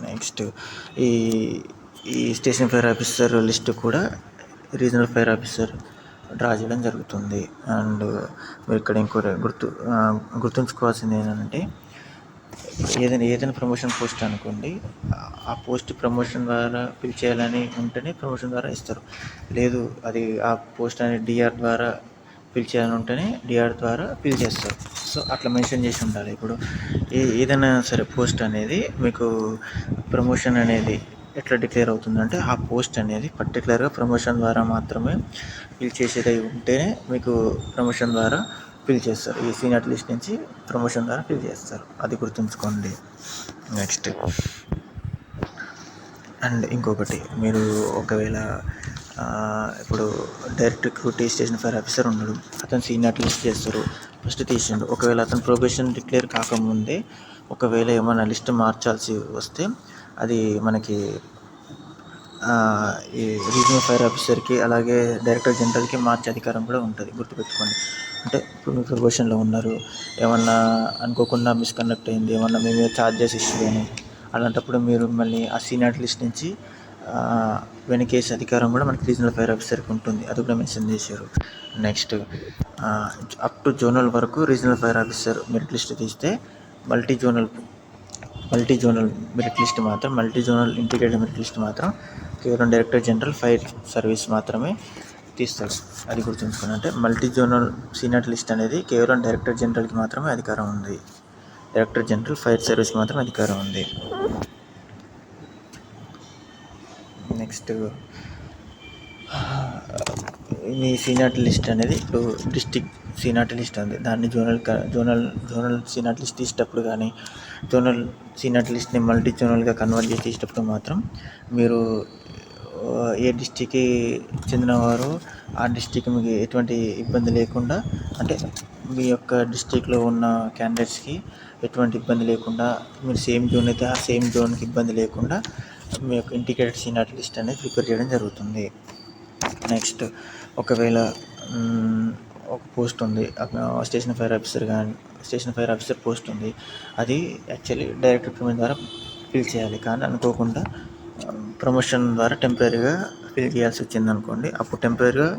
నెక్స్ట్ ఈ స్టేషన్ ఫైర్ ఆఫీసర్ లిస్ట్ కూడా రీజనల్ ఫైర్ ఆఫీసర్ డ్రా చేయడం జరుగుతుంది. అండ్ మీరు ఇక్కడ గుర్తుంచుకోవాల్సింది ఏంటంటే ఏదైనా ప్రమోషన్ పోస్ట్ అనుకోండి, ఆ పోస్ట్ ప్రమోషన్ ద్వారా ఫిల్ చేయాలని ఉంటేనే ప్రమోషన్ ద్వారా ఇస్తారు. లేదు అది ఆ పోస్ట్ అనేది DR ద్వారా ఫిల్ చేయాలని ఉంటేనే DR ద్వారా ఫిల్ చేస్తారు. సో అట్లా మెన్షన్ చేసి ఉండాలి. ఇప్పుడు ఏదైనా సరే పోస్ట్ అనేది మీకు ప్రమోషన్ అనేది ఎట్లా డిక్లేర్ అవుతుందంటే ఆ పోస్ట్ అనేది పర్టికులర్గా ప్రమోషన్ ద్వారా మాత్రమే ఫిల్ చేసేది ఉంటేనే మీకు ప్రమోషన్ ద్వారా ఫిల్ చేస్తారు. ఈ సీనియర్ లిస్ట్ నుంచి ప్రమోషన్ ద్వారా ఫిల్ చేస్తారు, అది గుర్తుంచుకోండి. నెక్స్ట్ అండ్ ఇంకొకటి, మీరు ఒకవేళ ఇప్పుడు direct recruit station fire officer ఉన్నాడు, అతను సీనియర్ లిస్ట్ చేస్తారు, ఫస్ట్ తీసిండు. ఒకవేళ అతను ప్రొబేషన్ డిక్లేర్ కాకముందే ఒకవేళ ఏమైనా లిస్ట్ మార్చాల్సి వస్తే అది మనకి ఈ రీజనల్ ఫైర్ ఆఫీసర్కి అలాగే డైరెక్టర్ జనరల్కి మార్చే అధికారం కూడా ఉంటుంది, గుర్తుపెట్టుకోండి. అంటే ఇప్పుడు మీరు ప్రొబేషన్లో ఉన్నారు, ఏమన్నా అనుకోకుండా మిస్కండక్ట్ అయింది, ఏమన్నా మీ మీద ఛార్జెస్ ఇష్యూ అని, అలాంటప్పుడు మీరు మళ్ళీ ఆ సీనియర్ లిస్ట్ నుంచి వెనకేసే అధికారం కూడా మనకి రీజనల్ ఫైర్ ఆఫీసర్కి ఉంటుంది, అది కూడా మెన్షన్ చేశారు. నెక్స్ట్ అప్ టు జోనల్ వరకు regional fire officer merit list తీస్తే మల్టీ జోనల్ మెరిట్ లిస్ట్ మాత్రం, multi zonal integrated merit list మాత్రం కేవలం డైరెక్టర్ జనరల్ ఫైర్ సర్వీస్ మాత్రమే తీస్తాడు. అది గుర్తుంచుకోండి. అంటే మల్టీ జోనల్ సీనియర్ లిస్ట్ అనేది కేవలం డైరెక్టర్ జనరల్కి మాత్రమే అధికారం ఉంది, డైరెక్టర్ జనరల్ ఫైర్ సర్వీస్ మాత్రమే అధికారం ఉంది. నెక్స్ట్ ఈ సీనియర్ లిస్ట్ అనేది ఇప్పుడు డిస్టిక్ సీనియర్ లిస్ట్ ఉంది, దాన్ని జోనల్ సీనియర్ లిస్ట్ తీసేటప్పుడు కానీ జోనల్ సీనియర్ లిస్ట్ని మల్టీ జోనల్గా కన్వర్ట్ చేసి తీసేటప్పుడు మాత్రం మీరు ఏ డిస్టిక్కి చెందినవారు ఆ డిస్టిక్ మీకు ఎటువంటి ఇబ్బంది లేకుండా, అంటే మీ యొక్క డిస్టిక్లో ఉన్న క్యాండిడేట్స్కి ఎటువంటి ఇబ్బంది లేకుండా, మీరు సేమ్ జోన్ అయితే ఆ సేమ్ జోన్కి ఇబ్బంది లేకుండా మీ యొక్క ఇంటిగ్రేటెడ్ సీనియర్ లిస్ట్ అనేది ప్రిపేర్ చేయడం జరుగుతుంది. నెక్స్ట్ ఒకవేళ ఒక పోస్ట్ ఉంది, స్టేషన్ ఫైర్ ఆఫీసర్ పోస్ట్ ఉంది, అది యాక్చువల్లీ డైరెక్ట్ రిక్రూట్మెంట్ ద్వారా ఫిల్ చేయాలి, కానీ అనుకోకుండా ప్రమోషన్ ద్వారా టెంపరీగా ఫిల్ చేయాల్సి వచ్చింది అనుకోండి, అప్పుడు టెంపరీగా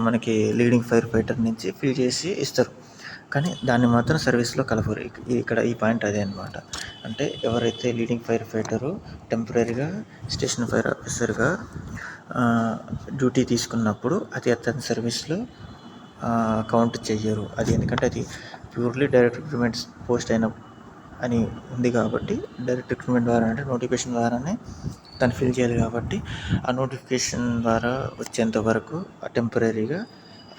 మనకి లీడింగ్ ఫైర్ ఫైటర్ నుంచి ఫిల్ చేసి ఇస్తారు, కానీ దాన్ని మాత్రం సర్వీస్లో కలపరు. ఇక్కడ ఈ పాయింట్ అదే అనమాట. అంటే ఎవరైతే లీడింగ్ ఫైర్ ఫైటరు టెంపరీగా స్టేషన్ ఫైర్ ఆఫీసర్గా డ్యూటీ తీసుకున్నప్పుడు అది అతని సర్వీస్లో కౌంట్ చెయ్యరు. అది ఎందుకంటే అది ప్యూర్లీ డైరెక్ట్ రిక్రూట్మెంట్ పోస్ట్ అని ఉంది కాబట్టి, డైరెక్ట్ రిక్రూట్మెంట్ ద్వారా అంటే నోటిఫికేషన్ ద్వారానే తను ఫిల్ చేయాలి కాబట్టి, ఆ నోటిఫికేషన్ ద్వారా వచ్చేంత వరకు ఆ టెంపరీగా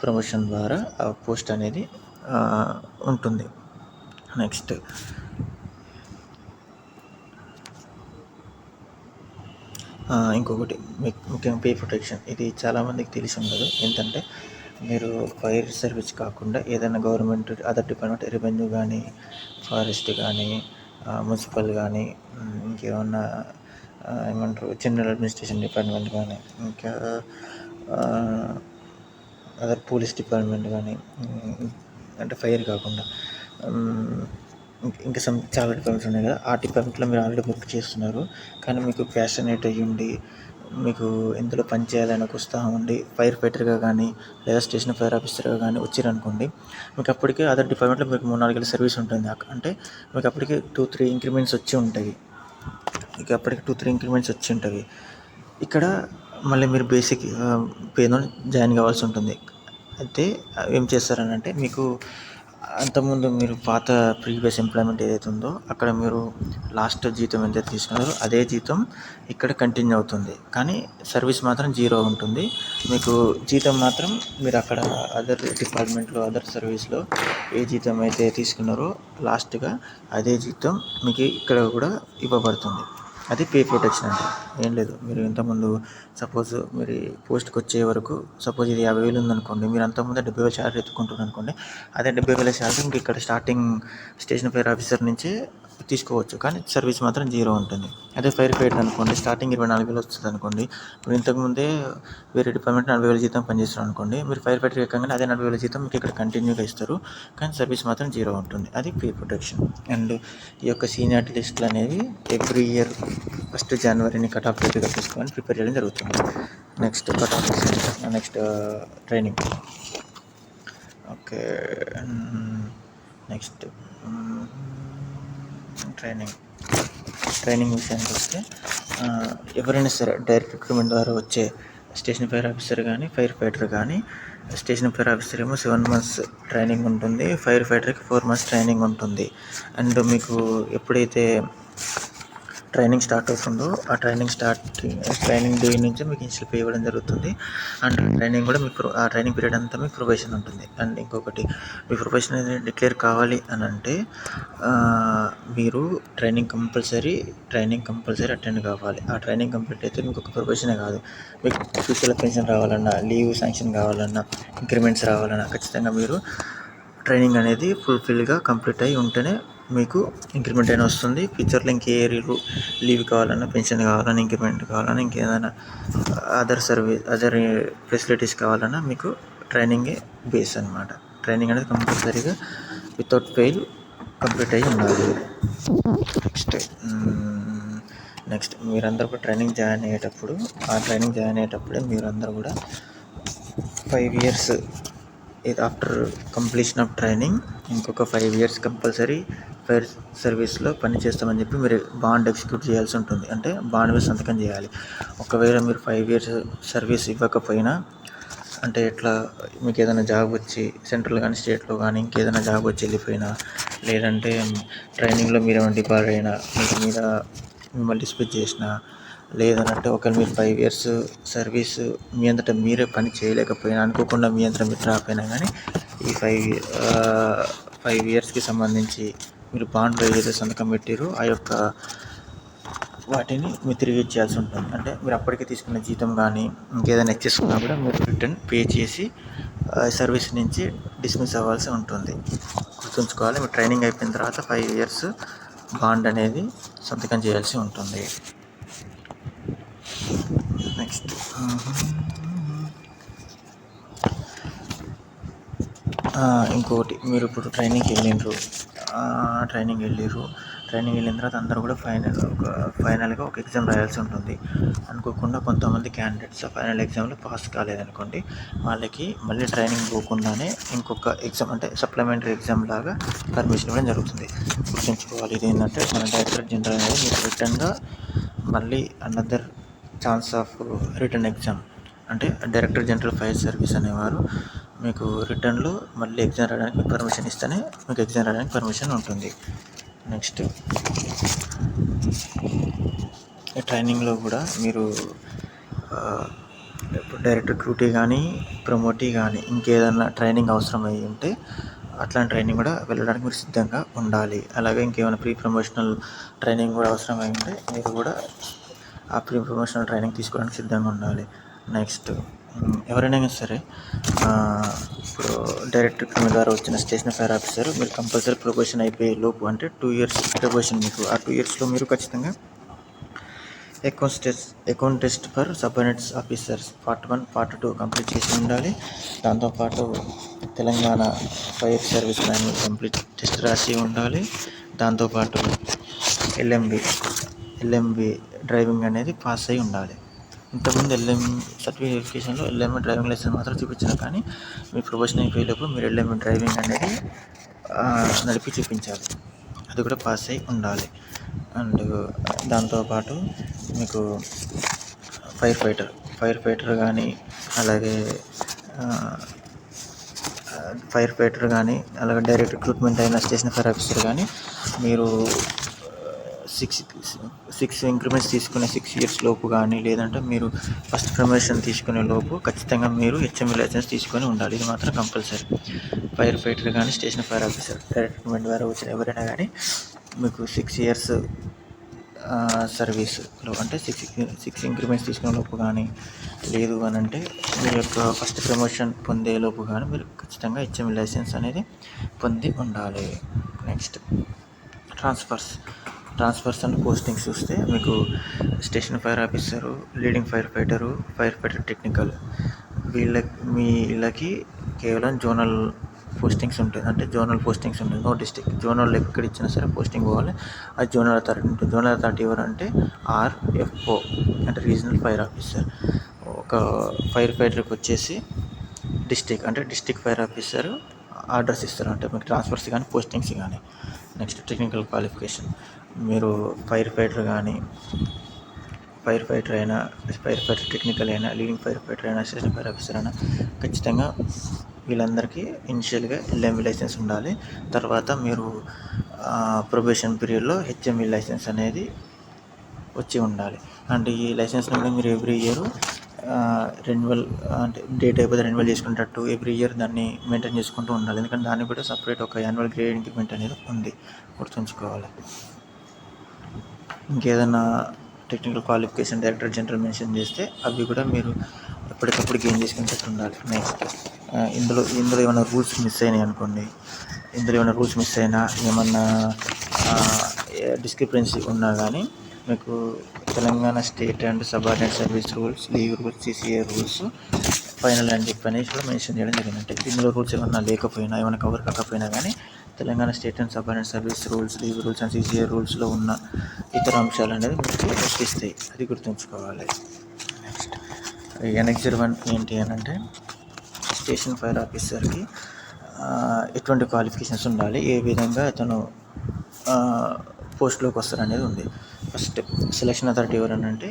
ప్రమోషన్ ద్వారా ఆ పోస్ట్ అనేది ఉంటుంది. నెక్స్ట్ ఇంకొకటి ముఖ్యంగా పే ప్రొటెక్షన్, ఇది చాలామందికి తెలిసి ఉండదు. ఏంటంటే మీరు ఫైర్ సర్వీస్ కాకుండా ఏదైనా గవర్నమెంట్ అదర్ డిపార్ట్మెంట్, రెవెన్యూ కానీ, ఫారెస్ట్ కానీ, మున్సిపల్ కానీ, ఇంకేమన్నా ఏమంటారు జనరల్ అడ్మినిస్ట్రేషన్ డిపార్ట్మెంట్ కానీ, ఇంకా అదర్ పోలీస్ డిపార్ట్మెంట్ కానీ, అంటే ఫైర్ కాకుండా ఇంకా చాలా డిపార్ట్మెంట్స్ ఉన్నాయి కదా, ఆ డిపార్ట్మెంట్లో మీరు ఆల్రెడీ వర్క్ చేస్తున్నారు, కానీ మీకు ప్యాషనేట్ అయ్యుండి మీకు ఎందులో పని చేయాలని ఒక ఉత్సాహం ఉండి ఫైర్ ఫైటర్గా కానీ లేదా స్టేషన్ ఫైర్ ఆఫీసర్గా కానీ వచ్చారనుకోండి, మీకు అప్పటికే అదర్ డిపార్ట్మెంట్లో మీకు 3-4 ఏళ్ళ సర్వీస్ ఉంటుంది. అంటే మీకు అప్పటికే 2-3 ఇంక్రిమెంట్స్ వచ్చి ఉంటాయి. ఇక్కడ మళ్ళీ మీరు బేసిక్ పేతో జాయిన్ కావాల్సి ఉంటుంది. అయితే ఏం చేస్తారనంటే, మీకు అంతకుముందు మీరు పాత ప్రీవియస్ ఎంప్లాయ్మెంట్ ఏదైతే ఉందో అక్కడ మీరు లాస్ట్ జీతం ఎంత తీసుకున్నారో అదే జీతం ఇక్కడ కంటిన్యూ అవుతుంది, కానీ సర్వీస్ మాత్రం 0 ఉంటుంది. మీకు జీతం మాత్రం మీరు అక్కడ అదర్ డిపార్ట్మెంట్లో అదర్ సర్వీస్లో ఏ జీతం అయితే తీసుకున్నారో లాస్ట్గా అదే జీతం మీకు ఇక్కడ కూడా ఇవ్వబడుతుంది. అది పే ప్రొటెక్షన్ అంటే ఏం లేదు. మీరు ఇంతకుముందు సపోజ్ మీరు పోస్ట్కి వచ్చే వరకు సపోజ్ ఇది 50,000 ఉందనుకోండి, మీరు అంతకుముందు 70,000 శాలరీ ఎత్తుకుంటున్నారు అనుకోండి, అదే 70,000 శాలరీ ఇంక ఇక్కడ స్టార్టింగ్ స్టేషన్ ఫైర్ ఆఫీసర్ నుంచే తీసుకోవచ్చు, కానీ సర్వీస్ మాత్రం 0 ఉంటుంది. అదే ఫైర్ ఫైటర్ అనుకోండి, స్టార్టింగ్ 24,000 వస్తుంది అనుకోండి, మీరు ఇంతకుముందే వేరే డిపార్ట్మెంట్ 40,000 జీతం పనిచేస్తారు అనుకోండి, మీరు ఫైర్ ఫైటర్ ఎక్కగానే అదే 40,000 జీతం మీకు ఇక్కడ కంటిన్యూగా ఇస్తారు, కానీ సర్వీస్ మాత్రం 0 ఉంటుంది. అది పే ప్రొటెక్షన్. అండ్ ఈ యొక్క సీనియారిటీ లిస్టులు అనేవి ఎవ్రీ ఇయర్ 1st జనవరిని కట్ ఆఫ్ డేట్గా తీసుకొని ప్రిపేర్ చేయడం జరుగుతుంది. Next cut off, next training. Okay, next training విషయానికి వస్తే, ఎవరైనా సరే డైరెక్ట్ రిక్రూట్మెంట్ ద్వారా వచ్చే స్టేషన్ ఫైర్ ఆఫీసర్ కానీ ఫైర్ ఫైటర్ కానీ, స్టేషన్ ఫైర్ ఆఫీసర్ ఏమో 7 months ట్రైనింగ్ ఉంటుంది, ఫైర్ ఫైటర్కి 4 months ట్రైనింగ్ ఉంటుంది. అండ్ మీకు ఎప్పుడైతే ట్రైనింగ్ స్టార్ట్ అవుతుందో ఆ ట్రైనింగ్ డే నుంచి మీకు ఇనిషియల్ పే ఇవ్వడం జరుగుతుంది. అండ్ ట్రైనింగ్ కూడా ఆ ట్రైనింగ్ పీరియడ్ అంతా మీకు ప్రొబేషన్ ఉంటుంది. అండ్ ఇంకొకటి, మీ ప్రొబేషన్ అనేది డిక్లేర్ కావాలి అని అంటే మీరు ట్రైనింగ్ కంపల్సరీ అటెండ్ కావాలి. ఆ ట్రైనింగ్ కంప్లీట్ అయితే మీకు ఒక ప్రొబేషనే కాదు, మీకు ఫ్యూచర్లో పెన్షన్ రావాలన్నా, లీవ్ శాంక్షన్ కావాలన్నా, ఇంక్రిమెంట్స్ రావాలన్నా ఖచ్చితంగా మీరు ట్రైనింగ్ అనేది ఫుల్ఫిల్గా కంప్లీట్ అయి ఉంటేనే మీకు ఇంక్రిమెంట్ అయినా వస్తుంది. ఫ్యూచర్లో ఇంకే లీవ్ కావాలన్నా, పెన్షన్ కావాలన్నా, ఇంక్రిమెంట్ కావాలన్నా, ఇంకేదైనా అదర్ ఫెసిలిటీస్ కావాలన్నా మీకు ట్రైనింగే బేస్ అనమాట. ట్రైనింగ్ అనేది కంపల్సరీగా వితౌట్ ఫెయిల్ కంప్లీట్ అయ్యి ఉండాలి. నెక్స్ట్ మీరందరూ కూడా ట్రైనింగ్ జాయిన్ అయ్యేటప్పుడే మీరందరూ కూడా 5 years after completion of training ఇంకొక 5 years కంపల్సరీ ఫైర్ సర్వీస్లో పని చేస్తామని చెప్పి మీరు బాండ్ ఎగ్జిక్యూట్ చేయాల్సి ఉంటుంది. అంటే బాండ్ మీద సంతకం చేయాలి. ఒకవేళ మీరు 5 years సర్వీస్ ఇవ్వకపోయినా, అంటే ఎట్లా, మీకు ఏదైనా జాబ్ వచ్చి సెంట్రల్ కానీ స్టేట్లో కానీ ఇంకేదైనా జాబ్ వచ్చి వెళ్ళిపోయినా, లేదంటే ట్రైనింగ్లో మీరు ఏమైనా డిపార్ట్ అయినా, మీద మిమ్మల్ని డిస్మిస్ చేసినా, లేదనంటే ఒకవేళ మీరు 5 years సర్వీస్ మీ అంతటా మీరే పని చేయలేకపోయినా, అనుకోకుండా మీ అంతటా మీరు డ్రాప్ అయినా కానీ ఈ 5 yearsకి సంబంధించి మీరు బాండ్లో ఏదైతే సంతకం పెట్టారో ఆ యొక్క వాటిని మీరు తిరిగి ఇచ్చేయాల్సి ఉంటుంది. అంటే మీరు అప్పటికే తీసుకున్న జీతం కానీ ఇంకేదైనా ఇచ్చేసుకున్నా కూడా మీరు రిటర్న్ పే చేసి సర్వీస్ నుంచి డిస్మిస్ అవ్వాల్సి ఉంటుంది. గుర్తుంచుకోవాలి, మీరు ట్రైనింగ్ అయిపోయిన తర్వాత 5 years బాండ్ అనేది సంతకం చేయాల్సి ఉంటుంది. నెక్స్ట్ ఇంకొకటి, మీరు ఇప్పుడు ట్రైనింగ్కి వెళ్ళిన తర్వాత అందరూ కూడా ఫైనల్గా ఒక ఎగ్జామ్ రాయాల్సి ఉంటుంది. అనుకోకుండా కొంతమంది క్యాండిడేట్స్ ఫైనల్ ఎగ్జామ్లో పాస్ కాలేదనుకోండి, వాళ్ళకి మళ్ళీ ట్రైనింగ్ పోకుండానే ఇంకొక ఎగ్జామ్, అంటే సప్లిమెంటరీ ఎగ్జామ్ లాగా పర్మిషన్ ఇవ్వడం జరుగుతుంది. గుర్తుంచుకోవాలి, ఇది ఏంటంటే మన డైరెక్టర్ జనరల్ అనేది మీకు రిటర్న్గా మళ్ళీ another chance of return exam, అంటే డైరెక్టర్ జనరల్ ఫైర్ సర్వీస్ అనేవారు మీకు రిటర్న్లో మళ్ళీ ఎగ్జామ్ రాయడానికి మీకు పర్మిషన్ ఇస్తేనే మీకు ఎగ్జామ్ రాయడానికి పర్మిషన్ ఉంటుంది. నెక్స్ట్ ట్రైనింగ్లో కూడా మీరు డైరెక్ట్ రిక్రూటీ కానీ ప్రమోటీ కానీ ఇంకేదన్నా ట్రైనింగ్ అవసరం అయ్యి ఉంటే అట్లాంటి ట్రైనింగ్ కూడా వెళ్ళడానికి మీరు సిద్ధంగా ఉండాలి. అలాగే ఇంకేమైనా ప్రీ ప్రమోషనల్ ట్రైనింగ్ కూడా అవసరం అయి ఉంటే మీరు కూడా ఆ ప్రీ ప్రమోషనల్ ట్రైనింగ్ తీసుకోవడానికి సిద్ధంగా ఉండాలి. నెక్స్ట్ ఎవరైనా సరే ఇప్పుడు డైరెక్ట్ రిక్రూట్మెంట్ ద్వారా వచ్చిన స్టేషన్ ఫైర్ ఆఫీసర్ మీరు కంపల్సరీ ప్రొబేషన్ అయిపోయే లోపు, అంటే 2 years ప్రొబేషన్ మీకు, ఆ 2 yearsలో మీరు ఖచ్చితంగా account test for subordinates officers Part 1, Part 2 complete చేసి ఉండాలి. దాంతోపాటు Telangana fire service manual complete test రాసి ఉండాలి. దాంతోపాటు ఎల్ఎంబి డ్రైవింగ్ అనేది పాస్ అయి ఉండాలి. ఇంతకుముందు సర్టిఫికేట్ వెరిఫికేషన్లో ఎల్ఎంబి డ్రైవింగ్ లైసెన్స్ మాత్రం చూపించాను, కానీ మీ ప్రొఫెషన్ అయిపోయేటప్పుడు మీరు ఎల్ఎంబి డ్రైవింగ్ అనేది నడిపి చూపించాలి, అది కూడా పాస్ అయి ఉండాలి. అండ్ దాంతోపాటు మీకు ఫైర్ ఫైటర్ కానీ అలాగే డైరెక్ట్ రిక్రూట్మెంట్ అయిన స్టేషన్ ఫైర్ ఆఫీసర్ కానీ మీరు 6 ఇంక్రిమెంట్స్ తీసుకునే 6 years లోపు కానీ, లేదంటే మీరు ఫస్ట్ ప్రమోషన్ తీసుకునే లోపు ఖచ్చితంగా మీరు హెచ్ఎంవి లైసెన్స్ తీసుకొని ఉండాలి. ఇది మాత్రం కంపల్సరీ. ఫైర్ ఫైటర్ కానీ station fire officer direct recruitment ద్వారా వచ్చిన ఎవరైనా కానీ మీకు 6 years సర్వీస్లో, అంటే 6 ఇంక్రిమెంట్స్ తీసుకునే లోపు కానీ, లేదు అని అంటే మీ యొక్క ఫస్ట్ ప్రమోషన్ పొందే లోపు కానీ మీరు ఖచ్చితంగా హెచ్ఎంవి లైసెన్స్ అనేది పొంది ఉండాలి. నెక్స్ట్ ట్రాన్స్ఫర్స్ అండ్ పోస్టింగ్స్ చూస్తే మీకు station fire officer, leading fire fighter technical వీళ్ళకి కేవలం జోనల్ పోస్టింగ్స్ ఉంటుంది. అంటే జోనల్ పోస్టింగ్స్ ఉంటుంది, నో డిస్ట్రిక్ట్. జోనల్ ఎక్కడ ఇచ్చినా సరే పోస్టింగ్ పోవాలి, అది జోనల్ అథారిటీ ఉంటుంది. జోనల్ అథారిటీ ఎవరంటే RFO, అంటే రీజనల్ ఫైర్ ఆఫీసర్. ఒక ఫైర్ ఫైటర్కి వచ్చేసి డిస్ట్రిక్ట్ ఫైర్ ఆఫీసర్ ఆర్డర్స్ ఇస్తారు, అంటే మీకు ట్రాన్స్ఫర్స్ కానీ పోస్టింగ్స్ కానీ. నెక్స్ట్ టెక్నికల్ క్వాలిఫికేషన్, మీరు ఫైర్ ఫైటర్ అయినా, ఫైర్ ఫైటర్ టెక్నికల్ అయినా, లీడింగ్ ఫైర్ ఫైటర్ అయినా, స్టేషన్ ఫైర్ ఆఫీసర్ అయినా ఖచ్చితంగా వీళ్ళందరికీ ఇనిషియల్గా ఎల్ఎంవి లైసెన్స్ ఉండాలి. తర్వాత మీరు ప్రొబేషన్ పీరియడ్లో హెచ్ఎంవి లైసెన్స్ అనేది వచ్చి ఉండాలి. అండ్ ఈ లైసెన్స్ నెంబర్ మీరు ఎవ్రీ ఇయర్ రెన్యువల్, అంటే డేట్ అయిపోతే రెన్యువల్ చేసుకునేటట్టు ఎవ్రీ ఇయర్ దాన్ని మెయింటైన్ చేసుకుంటూ ఉండాలి. ఎందుకంటే దానికి కూడా సపరేట్ ఒక యాన్యువల్ గ్రేడ్ ఇంక్రిమెంట్ అనేది ఉంది, గుర్తుంచుకోవాలి. ఇంకేదైనా technical qualification director general mention చేస్తే అవి కూడా మీరు ఎప్పటికప్పుడు గెయిన్ చేసుకునేటట్టు ఉండాలి. నెక్స్ట్ ఇందులో ఏమైనా రూల్స్ మిస్ అయినాయి అనుకోండి, ఏమన్నా డిస్క్రిపెన్సీ ఉన్నా కానీ మీకు Telangana state and subordinate service rules, leave rules, CCA rules final అని చెప్పి అనేసి కూడా మెన్షన్ చేయడం జరిగింది. అంటే ఇందులో రూల్స్ ఏమన్నా లేకపోయినా, ఏమైనా కవర్ కాకపోయినా కానీ Telangana state and subordinate service rules, leave rules and CCA రూల్స్లో ఉన్న ఇతర అంశాలు అనేది మీకు వర్తిస్తాయి, అది గుర్తుంచుకోవాలి. నెక్స్ట్ Annexure 1 ఏంటి అని అంటే స్టేషన్ ఫైర్ ఆఫీసర్కి ఎటువంటి క్వాలిఫికేషన్స్ ఉండాలి, ఏ విధంగా అతను పోస్ట్లోకి వస్తారనేది ఉంది. ఫస్ట్ సెలక్షన్ అథారిటీ ఎవరనంటే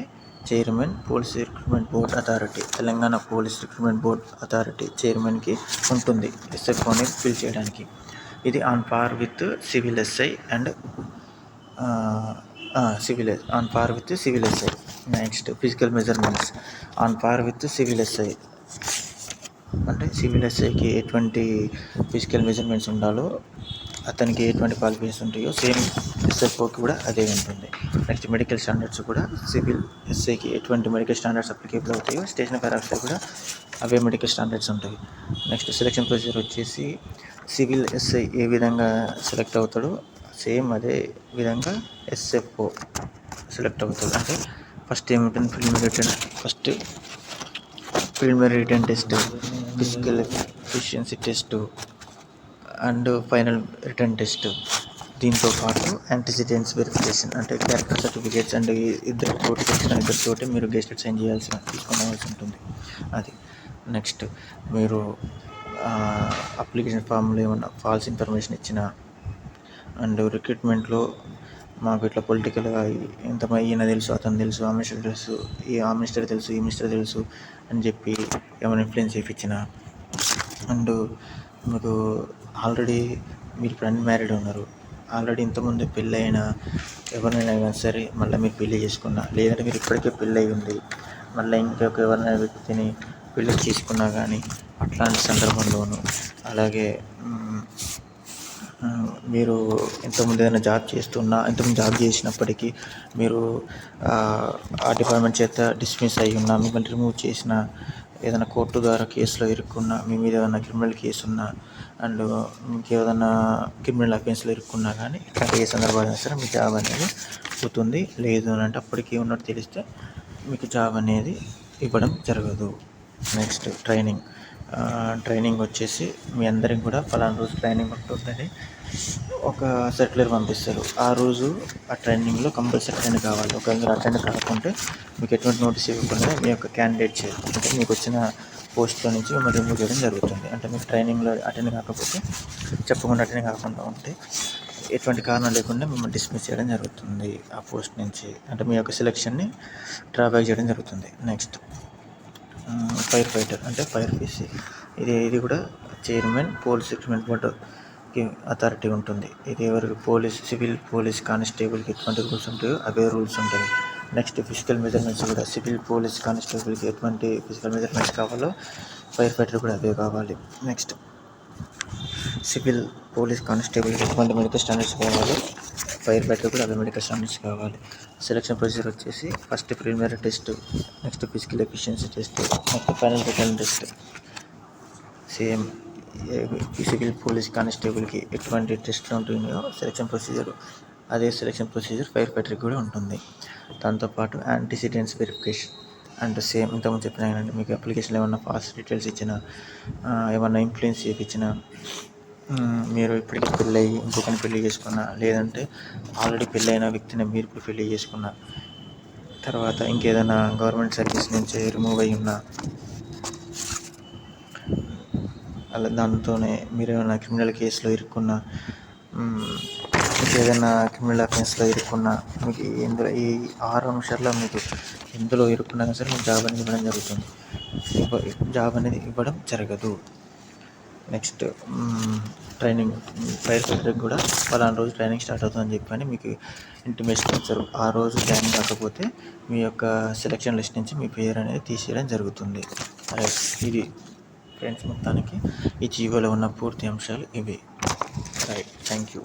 chairman, police recruitment board authority, Telangana police recruitment board authority చైర్మన్కి ఉంటుంది SFOని ఫిల్ చేయడానికి. ఇది on par with civil SI and civil SI. Next physical measurements on par with civil SI, అంటే సివిల్ SIకి ఎటువంటి ఫిజికల్ మెజర్మెంట్స్ ఉండాలో, అతనికి ఎటువంటి క్వాలిఫికేషన్స్ ఉంటాయో సేమ్ SFOకి కూడా అదే ఉంటుంది. నెక్స్ట్ మెడికల్ స్టాండర్డ్స్ కూడా సివిల్ SIకి ఎటువంటి మెడికల్ స్టాండర్డ్స్ అప్లికేబుల్ అవుతాయో స్టేషన్ ఫైర్ ఆఫీసర్ కూడా అవే మెడికల్ స్టాండర్డ్స్ ఉంటాయి. నెక్స్ట్ సెలక్షన్ ప్రొసీజర్ వచ్చేసి సివిల్ SI ఏ విధంగా సెలెక్ట్ అవుతాడో సేమ్ అదే విధంగా SFO సెలెక్ట్ అవుతాడు. అంటే ఫస్ట్ ఏమిటంటే preliminary written test, physical efficiency test and final return test. దీంతో పాటు యాంటిసిడెంట్స్ వెరిఫికేషన్, అంటే క్యారెక్టర్ సర్టిఫికేట్స్ అండ్ ఇద్దరితోటి మీరు గెస్టెడ్ సైన్ తీసుకోవాల్సి ఉంటుంది. అది నెక్స్ట్ మీరు అప్లికేషన్ ఫామ్లో ఏమన్నా ఫాల్స్ ఇన్ఫర్మేషన్ ఇచ్చిన, అండ్ రిక్రూట్మెంట్లో మాకు ఇట్లా పొలిటికల్గా ఈయన తెలుసు, అతను తెలుసు, ఆ మినిస్టర్ తెలుసు, ఈ మినిస్టర్ తెలుసు అని చెప్పి ఏమైనా ఇన్ఫ్లుయెన్స్ చేయించిన, అండ్ మీకు ఆల్రెడీ మీరు ఇప్పుడు అన్మ్యారీడ్ ఉన్నారు, ఆల్రెడీ ఇంతకుముందు పెళ్ళి అయినా ఎవరినైనా కానీ సరే మళ్ళీ మీరు పెళ్ళి చేసుకున్నా, లేదంటే మీరు ఇప్పటికే పెళ్ళి అయి ఉంది మళ్ళీ ఇంకొక ఎవరైనా వ్యక్తిని పెళ్ళి చేసుకున్నా కానీ అట్లాంటి సందర్భంలోనూ, అలాగే మీరు ఇంతకుముందు ఏదైనా ఇంతకుముందు జాబ్ చేసినప్పటికీ మీరు ఆ డిపార్ట్మెంట్ చేత డిస్మిస్ అయ్యి ఉన్నా, మిమ్మల్ని రిమూవ్ చేసిన, ఏదైనా కోర్టు ద్వారా కేసులో ఇరుక్కున్నా, మీ మీద ఏదైనా క్రిమినల్ కేసు ఉన్నా, అండ్ ఇంకేదైనా క్రిమినల్ అఫెన్స్లో ఇరుక్కున్నా కానీ ఇట్లాంటి ఏ సందర్భాలు సరే మీ జాబ్ అనేది పోతుంది. లేదు అని అంటే అప్పటికి ఉన్నట్టు తెలిస్తే మీకు జాబ్ అనేది ఇవ్వడం జరగదు. నెక్స్ట్ ట్రైనింగ్ వచ్చేసి మీ అందరికి కూడా ఫలానా రోజు ట్రైనింగ్ ఉంటుందని ఒక సర్క్యులర్ పంపిస్తారు. ఆ రోజు ఆ ట్రైనింగ్లో కంపల్సరీ అటెండ్ కావాలి. ఒకవేళ మీరు అటెండ్ కాకుంటే మీకు ఎటువంటి నోటీస్ ఇవ్వకుండా మీ యొక్క క్యాండిడేట్ అంటే మీకు వచ్చిన పోస్ట్లో నుంచి మిమ్మల్ని రిమూవ్ చేయడం జరుగుతుంది. అంటే మీకు ట్రైనింగ్లో అటెండ్ కాకుండా ఉంటే ఎటువంటి కారణం లేకుండా మిమ్మల్ని డిస్మిస్ చేయడం జరుగుతుంది ఆ పోస్ట్ నుంచి, అంటే మీ యొక్క సెలెక్షన్ని డ్రాబ్యాక్ చేయడం జరుగుతుంది. నెక్స్ట్ ఫైర్ ఫైటర్ అంటే ఫైర్ ఫీసీ, ఇది కూడా చైర్మన్ పోలీస్ రిక్రూట్మెంట్ బోర్డుకి అథారిటీ ఉంటుంది. ఇది ఎవరికి సివిల్ పోలీస్ కానిస్టేబుల్కి ఎటువంటి రూల్స్ ఉంటాయో అవే రూల్స్ ఉంటాయి. నెక్స్ట్ ఫిజికల్ మెజర్మెంట్స్ కూడా సివిల్ పోలీస్ కానిస్టేబుల్కి ఎటువంటి ఫిజికల్ మెజర్మెంట్స్ కావాలో ఫైర్ ఫైటర్ కూడా అవే కావాలి. నెక్స్ట్ సివిల్ పోలీస్ కానిస్టేబుల్కి ఎటువంటి మెడికల్ స్టాండర్డ్స్ కావాలి, ఫైర్ ఫైటర్ కూడా అవే మెడికల్ స్టాండర్డ్స్ కావాలి. సెలక్షన్ ప్రొసీజర్ వచ్చేసి first preliminary test, next physical efficiency test, next final return test. Same civil police కానిస్టేబుల్కి ఎటువంటి టెస్ట్లు ఉంటున్నాయో అదే సెలక్షన్ ప్రొసీజర్ ఫైర్ ఫైటర్కి కూడా ఉంటుంది. దాంతోపాటు యాంటిసిడెంట్స్ వెరిఫికేషన్, అంటే సేమ్ ఇంతకుముందు చెప్పిన కానీ మీకు అప్లికేషన్లో ఏమన్నా ఫాల్స్ డీటెయిల్స్ ఇచ్చినా, ఏమన్నా ఇన్ఫ్లుయెన్స్ చేయించినా, మీరు ఇప్పటికీ పెళ్ళి ఇంకొకరిని పెళ్లి చేసుకున్నా, లేదంటే ఆల్రెడీ పెళ్ళైన వ్యక్తిని మీరు ఇప్పుడు పెళ్లి చేసుకున్న తర్వాత ఇంకేదైనా గవర్నమెంట్ సర్వీస్ నుంచి రిమూవ్ అయ్యి ఉన్నా, అలా దాంతోనే మీరు ఏమైనా క్రిమినల్ కేసులో ఇరుక్కున్నా, ఏదైనా క్రిమినల్ అఫెన్స్లో ఇరుక్కున్నా, మీకు ఇందులో ఈ 6 అంశాల్లో మీకు ఎందులో ఇరుక్కున్నా సరే మీకు జాబ్ అనేది ఇవ్వడం జరుగుతుంది. జాబ్ అనేది ఇవ్వడం జరగదు. నెక్స్ట్ ట్రైనింగ్ ఫైర్ ఫైటర్కి కూడా పలానా రోజు ట్రైనింగ్ స్టార్ట్ అవుతుందని చెప్పని మీకు ఇంటిమేషన్ ఇచ్చారు. ఆ రోజు జాయిన్ కాకపోతే మీ యొక్క సెలక్షన్ లిస్ట్ నుంచి మీ పేరు అనేది తీసేయడం జరుగుతుంది. ఇది ఫ్రెండ్స్, మొత్తానికి ఈ జీవోలో ఉన్న పూర్తి అంశాలు ఇవి. Right, thank you.